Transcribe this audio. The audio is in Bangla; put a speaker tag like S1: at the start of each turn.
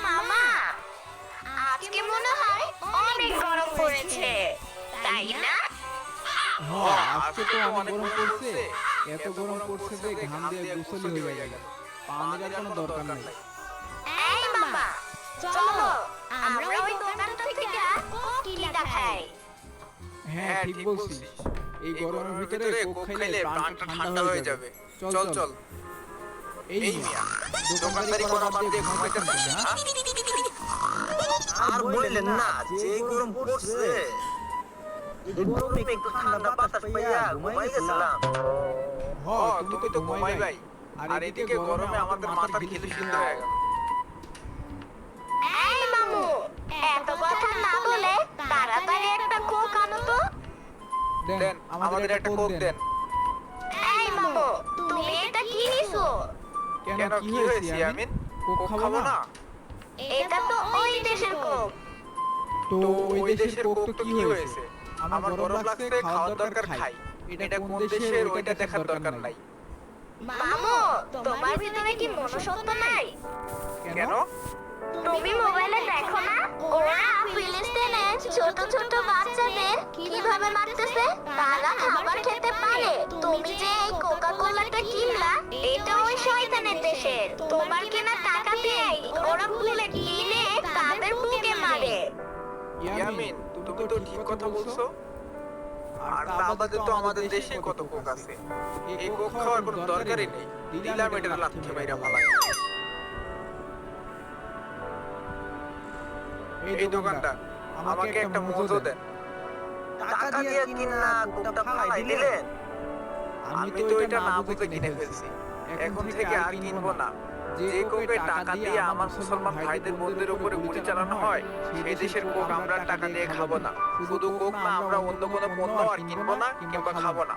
S1: মামা, আজকে মনে হয় অনেক গরম পড়েছে, তাই না?
S2: হ্যাঁ, আজকে তো অনেক গরম পড়ছে। এত গরম পড়ছে যে ঘাম দিয়ে গোসলই হয়ে গেল। পানির আর কোনো দরকার নাই।
S1: এই মামা, চলো আমরা ওই দোকানটা থেকে কোকিলা খাই।
S2: হ্যাঁ, ঠিক বলছিস। এই গরমের ভিতরে কোক খাইলে প্রাণটা ঠান্ডা হয়ে যাবে। চল চল। এই মিয়া, দোকানদারি করা বাদ দিয়ে ঘুমাইতেছিস না?
S3: আর বললেন না, যে গরম পড়ছে এই গরমে একটু ঠান্ডা বাতাস পাইয়া ঘুমাই গেছিলাম।
S2: হ্যাঁ, তুমি তো ঘুমাই ভাই। আর এদিকে গরমে আমাদের মাথা খিদে সিদ্ধ হয়ে গেল।
S1: এই মামু, এত কথা না বলে তাড়াতাড়ি একটা কোক আনো তো।
S2: দেন, আমাদের একটা কোক দেন।
S1: এই মামু, তুমি এটা কি নিছো?
S2: কেন, কি হয়েছে আমিন? কোক খাবো না?
S1: এটা তো ওই দেশের কোক।
S2: তো ওই দেশের কোক তো কি হয়েছে? আমার গরম লাগছে, খাওয়ার দরকার খাই। এটা কোন দেশের ওইটা দেখার দরকার নাই।
S1: মামু, তোমার ভিতরে কি মনুষ্যত্ব নাই?
S2: কেন?
S1: তুমি মোবাইলে দেখো না, ওরা ফিলিস্তিনে ছোট ছোট বাচ্চাদের কিভাবে মারতেছে? তারা খাবার খেতে পারে, তুমি যে এই কোকা কোলাটা কিনলা, এটা ওই শয়তানের দেশের। তোমার কেনা টাকা দিয়ে ওরা বুলেট কিনে তাদের বুকে মারে।
S2: ইয়ামিন, তুমি তো ঠিক কথা বলছো। আর তা বাদে তো আমাদের দেশে কত কোক আছে। এই কোক খাওয়ার কোনো দরকারই নেই। দিলাম এটা লাথি মাইরা ফালাই। এই দোকানদার, আমাকে একটা মজো দেন।
S3: টাকা দিয়ে কিনা কোকটা ফালাই দিলেন।
S2: আমি তো এটা না বুঝে কিনে ফেলছি। এখন থেকে আর কিনবো না। যে কোকে টাকা দিয়ে আমার মুসলমান ভাইদের বন্ধুদের উপরে গুলি চালানো হয়, সেই দেশের কোক আমরা টাকা দিয়ে খাবো না। শুধু কোক না, আমরা অন্য কোনো পণ্য আর কিনবো না কিংবা খাবো না।